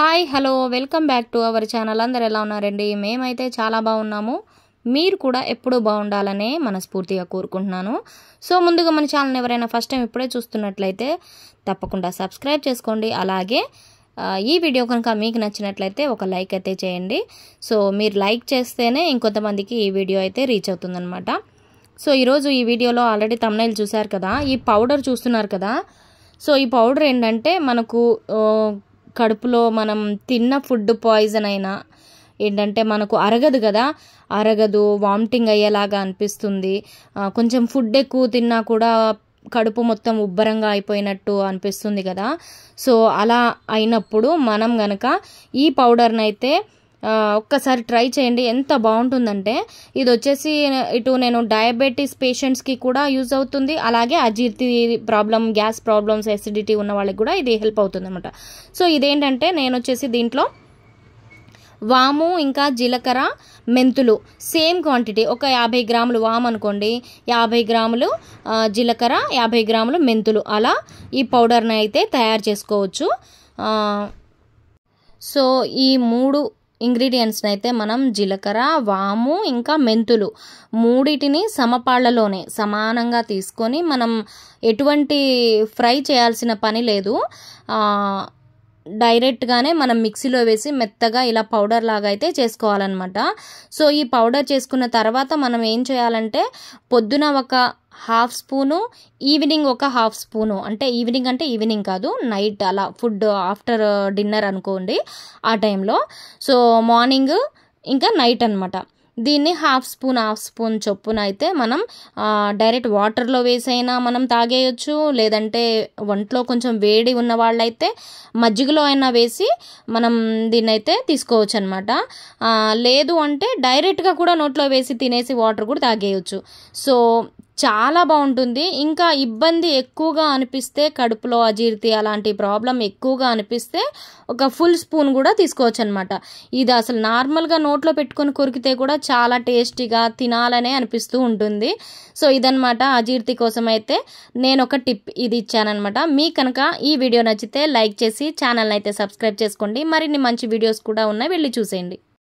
Hi hello welcome back to our channel. అందరు ఎలా ఉన్నారండి? మేమైతే చాలా బాగున్నాము. మీరు కూడా ఎప్పుడూ బాగుండాలనే మనస్ఫూర్తిగా కోరుకుంటున్నాను. సో ముందుగా మన ఛానల్ ఎవరైనా ఫస్ట్ టైం ఇప్పుడే చూస్తున్నట్లయితే తప్పకుండా సబ్స్క్రైబ్ చేసుకోండి. అలాగే ఈ వీడియో కనుక మీకు నచ్చినట్లయితే ఒక లైక్ అయితే చేయండి. సో మీరు లైక్ చేస్తేనే ఇంకొంతమందికి ఈ వీడియో అయితే రీచ్ అవుతుందన్నమాట. సో ఈరోజు ఈ వీడియోలో ఆల్రెడీ థంబ్నెయిల్ చూశారు కదా, ఈ పౌడర్ చూస్తున్నారు కదా. సో ఈ పౌడర్ ఏంటంటే మనకు కడుపులో మనం తిన్న ఫుడ్ పాయిజన్ అయినా ఏంటంటే మనకు అరగదు కదా, అరగదు, వామిటింగ్ అయ్యేలాగా అనిపిస్తుంది. కొంచెం ఫుడ్ ఎక్కువ తిన్నా కూడా కడుపు మొత్తం ఉబ్బరంగా అయిపోయినట్టు అనిపిస్తుంది కదా. సో అలా అయినప్పుడు మనం గనక ఈ పౌడర్ని అయితే ఒక్కసారి ట్రై చేయండి. ఎంత బాగుంటుందంటే ఇది వచ్చేసి ఇటు నేను డయాబెటీస్ పేషెంట్స్కి కూడా యూజ్ అవుతుంది. అలాగే అజీర్తి ప్రాబ్లం, గ్యాస్ ప్రాబ్లమ్స్, ఎసిడిటీ ఉన్న వాళ్ళకి కూడా ఇది హెల్ప్ అవుతుంది అనమాట. సో ఇదేంటంటే నేను వచ్చేసి దీంట్లో వాము ఇంకా జీలకర్ర, మెంతులు సేమ్ క్వాంటిటీ, ఒక 50 గ్రాములు వాము అనుకోండి, 50 గ్రాములు జీలకర్ర, 50 గ్రాములు మెంతులు, అలా ఈ పౌడర్ని అయితే తయారు చేసుకోవచ్చు. సో ఈ 3 ఇంగ్రీడియంట్స్ని అయితే మనం జీలకర్ర, వాము ఇంకా మెంతులు మూడిటిని సమపాళ్లలోనే సమానంగా తీసుకొని మనం ఎటువంటి ఫ్రై చేయాల్సిన పని లేదు. డైరెక్ట్గానే మనం మిక్సీలో వేసి మెత్తగా ఇలా పౌడర్ లాగా అయితే చేసుకోవాలన్నమాట. సో ఈ పౌడర్ చేసుకున్న తర్వాత మనం ఏం చేయాలంటే పొద్దున ఒక 1/2 స్పూను, ఈవినింగ్ ఒక 1/2 స్పూను, అంటే ఈవినింగ్ కాదు, నైట్ అలా ఫుడ్ ఆఫ్టర్ డిన్నర్ అనుకోండి ఆ టైంలో. సో మార్నింగ్ ఇంకా నైట్ అనమాట. దీన్ని 1/2 స్పూన్ చొప్పున అయితే మనం డైరెక్ట్ వాటర్లో వేసైనా మనం తాగేయచ్చు. లేదంటే ఒంట్లో కొంచెం వేడి ఉన్న వాళ్ళైతే మజ్జిగలో అయినా వేసి మనం దీన్ని అయితే తీసుకోవచ్చు అనమాట. లేదు అంటే డైరెక్ట్గా కూడా నోట్లో వేసి తినేసి వాటర్ కూడా తాగేయచ్చు. సో చాలా బాగుంటుంది. ఇంకా ఇబ్బంది ఎక్కువగా అనిపిస్తే, కడుపులో అజీర్తి అలాంటి ప్రాబ్లం ఎక్కువగా అనిపిస్తే ఒక ఫుల్ స్పూన్ కూడా తీసుకోవచ్చు అనమాట. ఇది అసలు నార్మల్గా నోట్లో పెట్టుకొని కొరికితే కూడా చాలా టేస్టీగా తినాలనే అనిపిస్తూ ఉంటుంది. సో ఇదనమాట అజీర్తి కోసం అయితే నేను ఒక టిప్ ఇది ఇచ్చానమాట. మీకు కనుక ఈ వీడియో నచ్చితే లైక్ చేసి ఛానల్ని అయితే సబ్స్క్రైబ్ చేసుకోండి. మరిన్ని మంచి వీడియోస్ కూడా ఉన్నాయి, వెళ్ళి చూసేయండి.